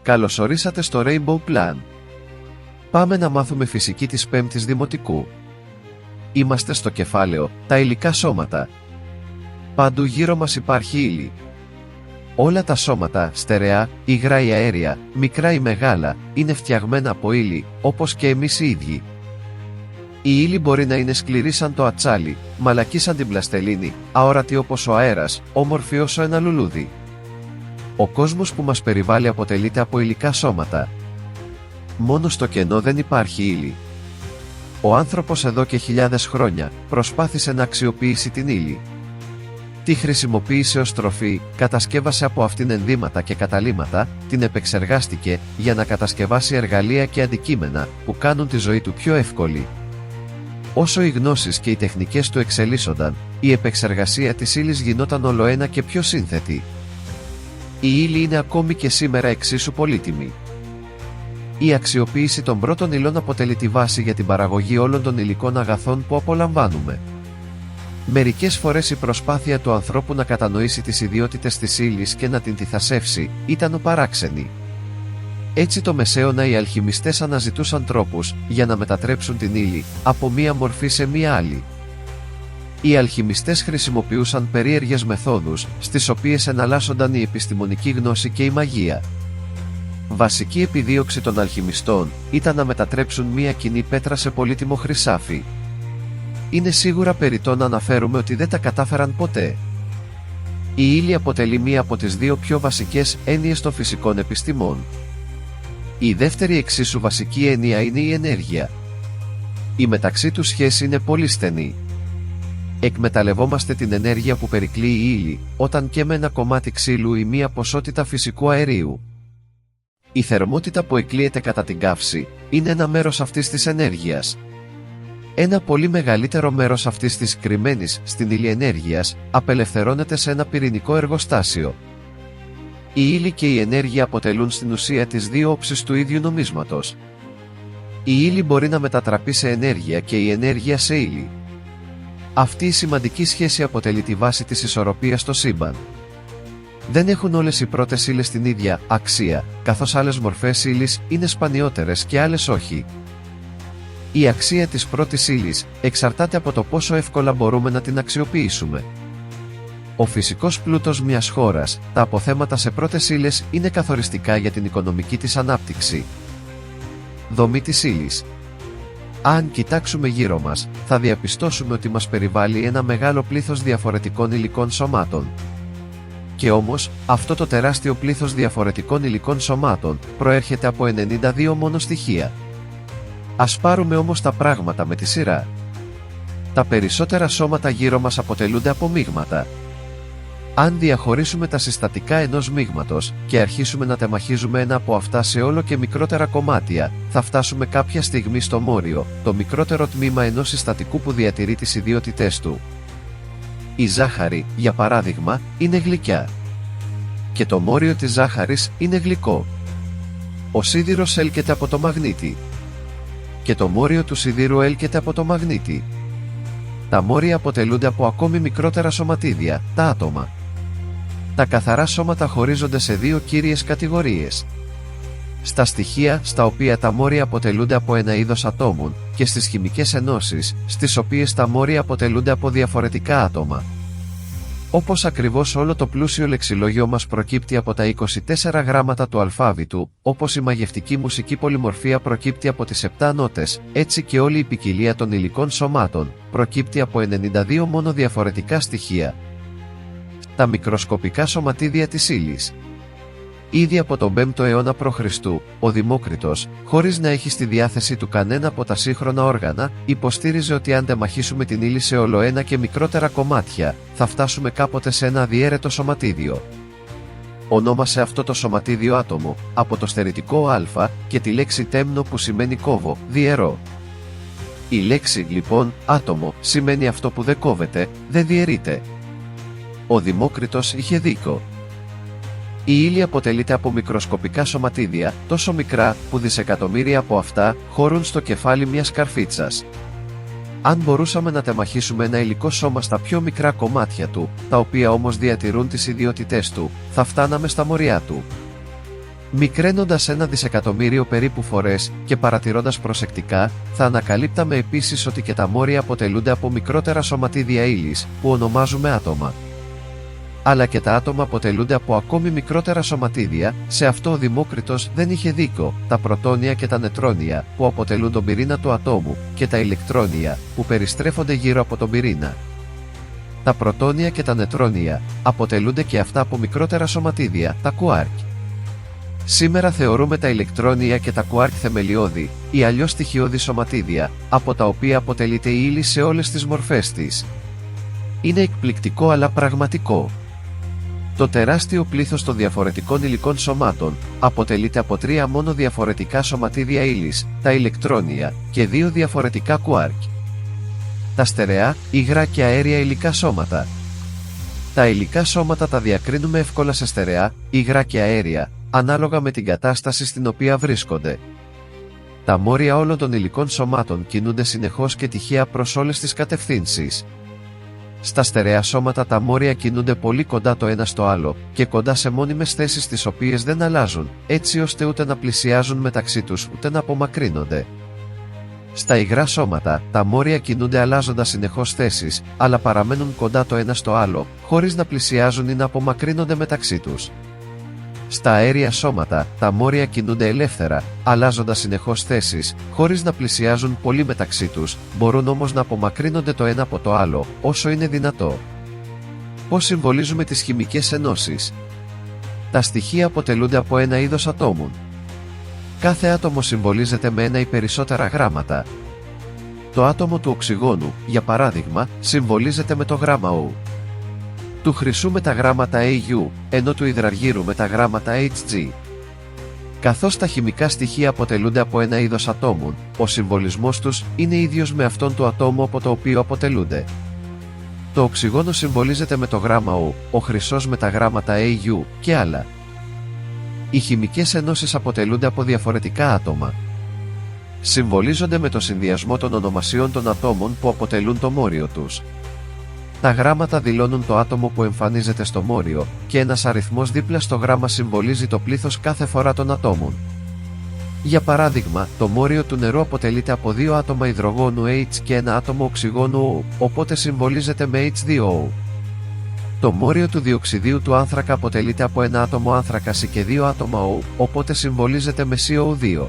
Καλωσορίσατε στο Rainbow Plan. Πάμε να μάθουμε φυσική της 5ης Δημοτικού. Είμαστε στο κεφάλαιο «Τα υλικά σώματα». Παντού γύρω μας υπάρχει ύλη. Όλα τα σώματα, στερεά, υγρά ή αέρια, μικρά ή μεγάλα, είναι φτιαγμένα από ύλη, όπως και εμείς οι ίδιοι. Η ύλη μπορεί να είναι σκληρή σαν το ατσάλι, μαλακή σαν την πλαστελίνη, αόρατη όπως ο αέρας, όμορφη όσο ένα λουλούδι. Ο κόσμος που μας περιβάλλει αποτελείται από υλικά σώματα. Μόνο στο κενό δεν υπάρχει ύλη. Ο άνθρωπος εδώ και χιλιάδες χρόνια προσπάθησε να αξιοποιήσει την ύλη. Τη χρησιμοποίησε ως τροφή, κατασκεύασε από αυτήν ενδύματα και καταλύματα, την επεξεργάστηκε για να κατασκευάσει εργαλεία και αντικείμενα που κάνουν τη ζωή του πιο εύκολη. Όσο οι γνώσεις και οι τεχνικές του εξελίσσονταν, η επεξεργασία της ύλης γινόταν ολοένα και πιο σύνθετη. Η ύλη είναι ακόμη και σήμερα εξίσου πολύτιμη. Η αξιοποίηση των πρώτων υλών αποτελεί τη βάση για την παραγωγή όλων των υλικών αγαθών που απολαμβάνουμε. Μερικές φορές η προσπάθεια του ανθρώπου να κατανοήσει τις ιδιότητες της ύλης και να την τυθασεύσει ήταν παράξενη. Έτσι το μεσαίωνα οι αλχημιστές αναζητούσαν τρόπους για να μετατρέψουν την ύλη από μία μορφή σε μία άλλη. Οι αλχημιστές χρησιμοποιούσαν περίεργες μεθόδους, στις οποίες εναλλάσσονταν η επιστημονική γνώση και η μαγεία. Βασική επιδίωξη των αλχημιστών ήταν να μετατρέψουν μία κοινή πέτρα σε πολύτιμο χρυσάφι. Είναι σίγουρα περιττό να αναφέρουμε ότι δεν τα κατάφεραν ποτέ. Η ύλη αποτελεί μία από τις δύο πιο βασικές έννοιες των φυσικών επιστημών. Η δεύτερη εξίσου βασική έννοια είναι η ενέργεια. Η μεταξύ τους σχέση είναι πολύ στενή. Εκμεταλλευόμαστε την ενέργεια που περικλεί η ύλη, όταν καίμε ένα κομμάτι ξύλου ή μία ποσότητα φυσικού αερίου. Η θερμότητα που εκλείεται κατά την καύση είναι ένα μέρος αυτής της ενέργειας. Ένα πολύ μεγαλύτερο μέρος αυτής της κρυμμένης στην ύλη ενέργειας απελευθερώνεται σε ένα πυρηνικό εργοστάσιο. Η ύλη και η ενέργεια αποτελούν στην ουσία τις δύο όψεις του ίδιου νομίσματος. Η ύλη μπορεί να μετατραπεί σε ενέργεια και η ενέργεια σε ύλη. Αυτή η σημαντική σχέση αποτελεί τη βάση της ισορροπίας στο σύμπαν. Δεν έχουν όλες οι πρώτες ύλες την ίδια αξία, καθώς άλλες μορφές ύλης είναι σπανιότερες και άλλες όχι. Η αξία της πρώτης ύλης εξαρτάται από το πόσο εύκολα μπορούμε να την αξιοποιήσουμε. Ο φυσικός πλούτος μιας χώρας, τα αποθέματα σε πρώτες ύλες είναι καθοριστικά για την οικονομική της ανάπτυξη. Δομή της ύλης. Αν κοιτάξουμε γύρω μας, θα διαπιστώσουμε ότι μας περιβάλλει ένα μεγάλο πλήθος διαφορετικών υλικών σωμάτων. Και όμως, αυτό το τεράστιο πλήθος διαφορετικών υλικών σωμάτων προέρχεται από 92 μόνο στοιχεία. Ας πάρουμε όμως τα πράγματα με τη σειρά. Τα περισσότερα σώματα γύρω μας αποτελούνται από μείγματα. Αν διαχωρίσουμε τα συστατικά ενός μείγματος και αρχίσουμε να τεμαχίζουμε ένα από αυτά σε όλο και μικρότερα κομμάτια, θα φτάσουμε κάποια στιγμή στο μόριο, το μικρότερο τμήμα ενός συστατικού που διατηρεί τις ιδιότητές του. Η ζάχαρη, για παράδειγμα, είναι γλυκιά. Και το μόριο της ζάχαρης είναι γλυκό. Ο σίδηρος έλκεται από το μαγνήτη. Και το μόριο του σιδήρου έλκεται από το μαγνήτη. Τα μόρια αποτελούνται από ακόμη μικρότερα σωματίδια, τα άτομα. Τα καθαρά σώματα χωρίζονται σε δύο κύριες κατηγορίες. Στα στοιχεία, στα οποία τα μόρια αποτελούνται από ένα είδος ατόμων, και στις χημικές ενώσεις, στις οποίες τα μόρια αποτελούνται από διαφορετικά άτομα. Όπως ακριβώς όλο το πλούσιο λεξιλόγιο μας προκύπτει από τα 24 γράμματα του αλφάβητου, όπως η μαγευτική μουσική πολυμορφία προκύπτει από τις 7 νότες, έτσι και όλη η ποικιλία των υλικών σωμάτων προκύπτει από 92 μόνο διαφορετικά στοιχεία. Τα μικροσκοπικά σωματίδια της ύλης. Ήδη από τον 5ο αιώνα π.Χ., ο Δημόκριτος, χωρίς να έχει στη διάθεσή του κανένα από τα σύγχρονα όργανα, υποστήριζε ότι αν τεμαχίσουμε την ύλη σε ολοένα και μικρότερα κομμάτια, θα φτάσουμε κάποτε σε ένα αδιέρετο σωματίδιο. Ονόμασε αυτό το σωματίδιο άτομο, από το στερητικό α και τη λέξη τέμνο που σημαίνει κόβω, διαιρώ. Η λέξη, λοιπόν, άτομο, σημαίνει αυτό που δεν κόβεται, δεν διαιρείται. Ο Δημόκριτος είχε δίκιο. Η ύλη αποτελείται από μικροσκοπικά σωματίδια, τόσο μικρά που δισεκατομμύρια από αυτά χωρούν στο κεφάλι μιας καρφίτσας. Αν μπορούσαμε να τεμαχίσουμε ένα υλικό σώμα στα πιο μικρά κομμάτια του, τα οποία όμως διατηρούν τις ιδιότητές του, θα φτάναμε στα μοριά του. Μικραίνοντας 1 δισεκατομμύριο περίπου φορές και παρατηρώντας προσεκτικά, θα ανακαλύπταμε επίσης ότι και τα μόρια αποτελούνται από μικρότερα σωματίδια ύλης, που ονομάζουμε άτομα. Αλλά και τα άτομα αποτελούνται από ακόμη μικρότερα σωματίδια. Σε αυτό ο Δημόκριτος δεν είχε δίκιο, τα πρωτόνια και τα νετρόνια, που αποτελούν τον πυρήνα του ατόμου, και τα ηλεκτρόνια, που περιστρέφονται γύρω από τον πυρήνα. Τα πρωτόνια και τα νετρόνια αποτελούνται και αυτά από μικρότερα σωματίδια, τα κουάρκ. Σήμερα θεωρούμε τα ηλεκτρόνια και τα κουάρκ θεμελιώδη, ή αλλιώς στοιχειώδη σωματίδια, από τα οποία αποτελείται η ύλη σε όλες τις μορφές της. Είναι εκπληκτικό αλλά πραγματικό. Το τεράστιο πλήθος των διαφορετικών υλικών σωμάτων αποτελείται από 3 μόνο διαφορετικά σωματίδια ύλης, τα ηλεκτρόνια, και 2 διαφορετικά κουάρκ. Τα στερεά, υγρά και αέρια υλικά σώματα. Τα υλικά σώματα τα διακρίνουμε εύκολα σε στερεά, υγρά και αέρια, ανάλογα με την κατάσταση στην οποία βρίσκονται. Τα μόρια όλων των υλικών σωμάτων κινούνται συνεχώς και τυχαία προς όλες τις κατευθύνσεις. Στα στερεά σώματα τα μόρια κινούνται πολύ κοντά το ένα στο άλλο και κοντά σε μόνιμες θέσεις τις οποίες δεν αλλάζουν, έτσι ώστε ούτε να πλησιάζουν μεταξύ τους ούτε να απομακρύνονται. Στα υγρά σώματα, τα μόρια κινούνται αλλάζοντας συνεχώς θέσεις, αλλά παραμένουν κοντά το ένα στο άλλο, χωρίς να πλησιάζουν ή να απομακρύνονται μεταξύ τους. Στα αέρια σώματα, τα μόρια κινούνται ελεύθερα, αλλάζοντας συνεχώς θέσεις, χωρίς να πλησιάζουν πολύ μεταξύ τους, μπορούν όμως να απομακρύνονται το ένα από το άλλο, όσο είναι δυνατό. Πώς συμβολίζουμε τις χημικές ενώσεις? Τα στοιχεία αποτελούνται από ένα είδος ατόμων. Κάθε άτομο συμβολίζεται με ένα ή περισσότερα γράμματα. Το άτομο του οξυγόνου, για παράδειγμα, συμβολίζεται με το γράμμα O. Του χρυσού με τα γράμματα AU, ενώ του υδραργύρου με τα γράμματα HG. Καθώς τα χημικά στοιχεία αποτελούνται από ένα είδος ατόμων, ο συμβολισμός τους είναι ίδιος με αυτόν του ατόμου από το οποίο αποτελούνται. Το οξυγόνο συμβολίζεται με το γράμμα O, ο χρυσός με τα γράμματα AU και άλλα. Οι χημικές ενώσεις αποτελούνται από διαφορετικά άτομα. Συμβολίζονται με το συνδυασμό των ονομασιών των ατόμων που αποτελούν το μόριο τους. Τα γράμματα δηλώνουν το άτομο που εμφανίζεται στο μόριο και ένας αριθμός δίπλα στο γράμμα συμβολίζει το πλήθος κάθε φορά των ατόμων. Για παράδειγμα, το μόριο του νερού αποτελείται από 2 άτομα υδρογόνου H και ένα άτομο οξυγόνου O, οπότε συμβολίζεται με H2O. Το μόριο του διοξιδίου του άνθρακα αποτελείται από ένα άτομο άνθρακα C και 2 άτομα O, οπότε συμβολίζεται με CO2.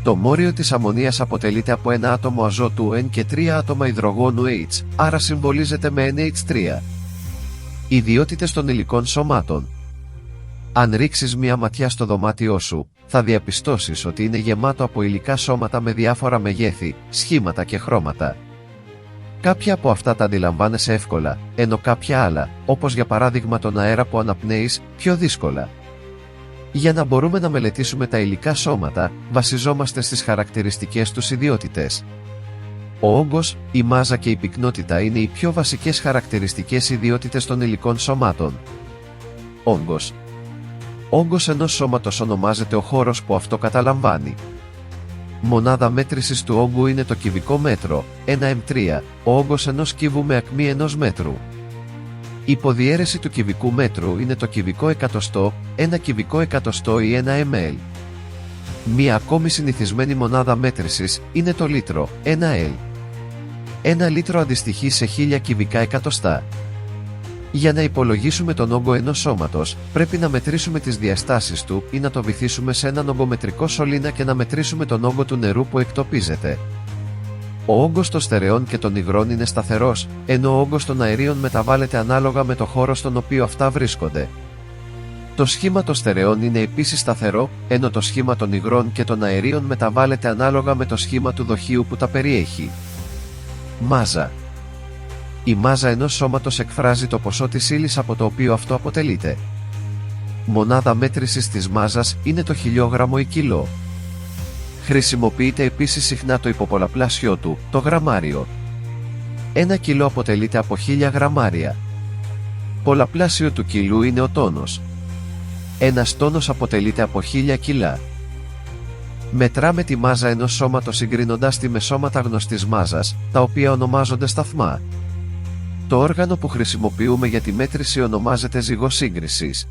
Το μόριο της αμμονίας αποτελείται από ένα άτομο αζότου N και 3 άτομα υδρογόνου H, άρα συμβολίζεται με NH3. Ιδιότητες των υλικών σωμάτων. Αν ρίξεις μία ματιά στο δωμάτιό σου, θα διαπιστώσεις ότι είναι γεμάτο από υλικά σώματα με διάφορα μεγέθη, σχήματα και χρώματα. Κάποια από αυτά τα αντιλαμβάνεσαι εύκολα, ενώ κάποια άλλα, όπως για παράδειγμα τον αέρα που αναπνέεις, πιο δύσκολα. Για να μπορούμε να μελετήσουμε τα υλικά σώματα, βασιζόμαστε στις χαρακτηριστικές τους ιδιότητες. Ο όγκος, η μάζα και η πυκνότητα είναι οι πιο βασικές χαρακτηριστικές ιδιότητες των υλικών σωμάτων. Όγκος. Όγκος ενός σώματος ονομάζεται ο χώρος που αυτό καταλαμβάνει. Μονάδα μέτρησης του όγκου είναι το κυβικό μέτρο, 1 M3, ο όγκος ενός κύβου με ακμή 1 μέτρου. Η υποδιέρεση του κυβικού μέτρου είναι το κυβικό εκατοστό, 1 κυβικό εκατοστό ή 1 ml. Μία ακόμη συνηθισμένη μονάδα μέτρησης είναι το λίτρο, 1 L. 1 λίτρο αντιστοιχεί σε 1000 κυβικά εκατοστά. Για να υπολογίσουμε τον όγκο ενός σώματος, πρέπει να μετρήσουμε τις διαστάσεις του ή να το βυθίσουμε σε έναν ογκομετρικό σωλήνα και να μετρήσουμε τον όγκο του νερού που εκτοπίζεται. Ο όγκος των στερεών και των υγρών είναι σταθερός, ενώ ο όγκος των αερίων μεταβάλλεται ανάλογα με το χώρο στον οποίο αυτά βρίσκονται. Το σχήμα των στερεών είναι επίσης σταθερό, ενώ το σχήμα των υγρών και των αερίων μεταβάλλεται ανάλογα με το σχήμα του δοχείου που τα περιέχει. Μάζα. Η μάζα ενός σώματος εκφράζει το ποσό της ύλης από το οποίο αυτό αποτελείται. Μονάδα μέτρησης της μάζας είναι το χιλιόγραμμο ή κιλό. Χρησιμοποιείται επίσης συχνά το υποπολαπλάσιο του, το γραμμάριο. 1 κιλό αποτελείται από 1000 γραμμάρια. Πολλαπλάσιο του κιλού είναι ο τόνος. Ένας τόνος αποτελείται από 1000 κιλά. Μετράμε τη μάζα ενός σώματος συγκρίνοντας τη με σώματα γνωστής μάζας, τα οποία ονομάζονται σταθμά. Το όργανο που χρησιμοποιούμε για τη μέτρηση ονομάζεται ζυγός σύγκρισης.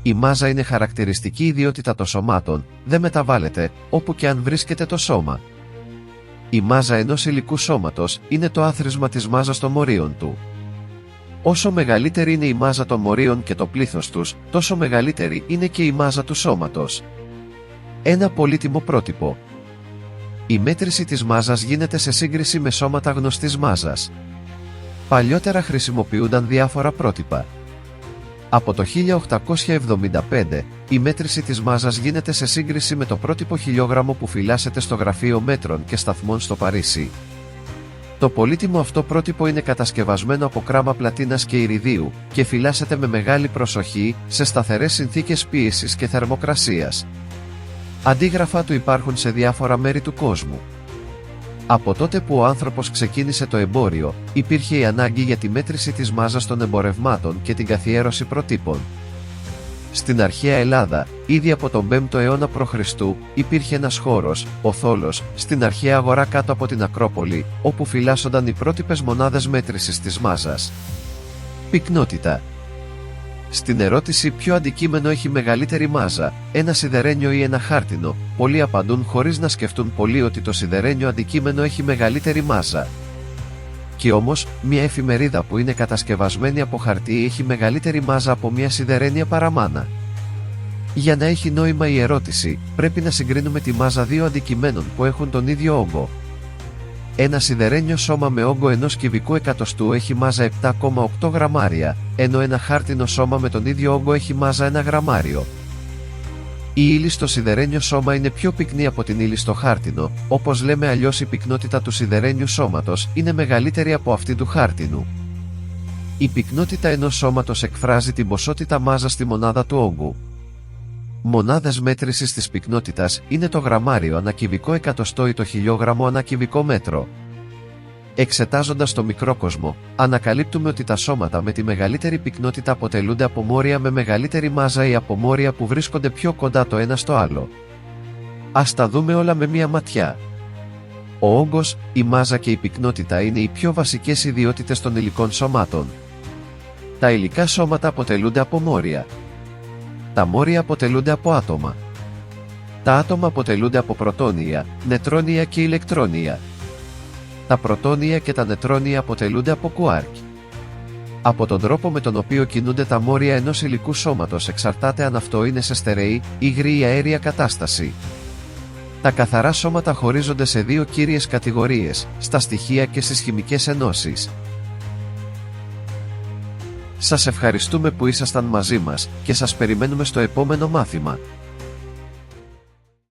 Η μάζα είναι χαρακτηριστική ιδιότητα των σωμάτων, δεν μεταβάλλεται, όπου και αν βρίσκεται το σώμα. Η μάζα ενός υλικού σώματος είναι το άθροισμα της μάζας των μορίων του. Όσο μεγαλύτερη είναι η μάζα των μορίων και το πλήθος τους, τόσο μεγαλύτερη είναι και η μάζα του σώματος. Ένα πολύτιμο πρότυπο. Η μέτρηση της μάζας γίνεται σε σύγκριση με σώματα γνωστής μάζας. Παλιότερα χρησιμοποιούνταν διάφορα πρότυπα. Από το 1875, η μέτρηση της μάζας γίνεται σε σύγκριση με το πρότυπο χιλιόγραμμο που φυλάσσεται στο Γραφείο Μέτρων και Σταθμών στο Παρίσι. Το πολύτιμο αυτό πρότυπο είναι κατασκευασμένο από κράμα πλατίνας και ηριδίου και φυλάσσεται με μεγάλη προσοχή σε σταθερές συνθήκες πίεσης και θερμοκρασίας. Αντίγραφά του υπάρχουν σε διάφορα μέρη του κόσμου. Από τότε που ο άνθρωπος ξεκίνησε το εμπόριο, υπήρχε η ανάγκη για τη μέτρηση της μάζας των εμπορευμάτων και την καθιέρωση προτύπων. Στην αρχαία Ελλάδα, ήδη από τον 5ο αιώνα π.Χ., υπήρχε ένας χώρος, ο Θόλος, στην αρχαία αγορά κάτω από την Ακρόπολη, όπου φυλάσσονταν οι πρότυπες μονάδες μέτρησης της μάζας. Πυκνότητα. Στην ερώτηση ποιο αντικείμενο έχει μεγαλύτερη μάζα, ένα σιδερένιο ή ένα χάρτινο, πολλοί απαντούν χωρίς να σκεφτούν πολύ ότι το σιδερένιο αντικείμενο έχει μεγαλύτερη μάζα. Και όμως, μια εφημερίδα που είναι κατασκευασμένη από χαρτί έχει μεγαλύτερη μάζα από μια σιδερένια παραμάνα. Για να έχει νόημα η ερώτηση, πρέπει να συγκρίνουμε τη μάζα δύο αντικειμένων που έχουν τον ίδιο όγκο. Ένα σιδερένιο σώμα με όγκο 1 κυβικού εκατοστού έχει μάζα 7,8 γραμμάρια, ενώ ένα χάρτινο σώμα με τον ίδιο όγκο έχει μάζα 1 γραμμάριο. Η ύλη στο σιδερένιο σώμα είναι πιο πυκνή από την ύλη στο χάρτινο, όπως λέμε αλλιώς η πυκνότητα του σιδερένιου σώματος είναι μεγαλύτερη από αυτή του χάρτινου. Η πυκνότητα ενός σώματος εκφράζει την ποσότητα μάζας στη μονάδα του όγκου. Μονάδες μέτρησης της πυκνότητας είναι το γραμμάριο ανά κυβικό εκατοστό ή το χιλιόγραμμο ανά κυβικό μέτρο. Εξετάζοντας το μικρόκοσμο, ανακαλύπτουμε ότι τα σώματα με τη μεγαλύτερη πυκνότητα αποτελούνται από μόρια με μεγαλύτερη μάζα ή από μόρια που βρίσκονται πιο κοντά το ένα στο άλλο. Ας τα δούμε όλα με μία ματιά. Ο όγκος, η μάζα και η πυκνότητα είναι οι πιο βασικές ιδιότητες των υλικών σωμάτων. Τα υλικά σώματα αποτελούνται από μόρια. Τα μόρια αποτελούνται από άτομα. Τα άτομα αποτελούνται από πρωτόνια, νετρόνια και ηλεκτρόνια. Τα πρωτόνια και τα νετρόνια αποτελούνται από κουάρκ. Από τον τρόπο με τον οποίο κινούνται τα μόρια ενός υλικού σώματος εξαρτάται αν αυτό είναι σε στερεή, υγρή ή αέρια κατάσταση. Τα καθαρά σώματα χωρίζονται σε δύο κύριες κατηγορίες, στα στοιχεία και στις χημικές ενώσεις. Σας ευχαριστούμε που ήσασταν μαζί μας και σας περιμένουμε στο επόμενο μάθημα.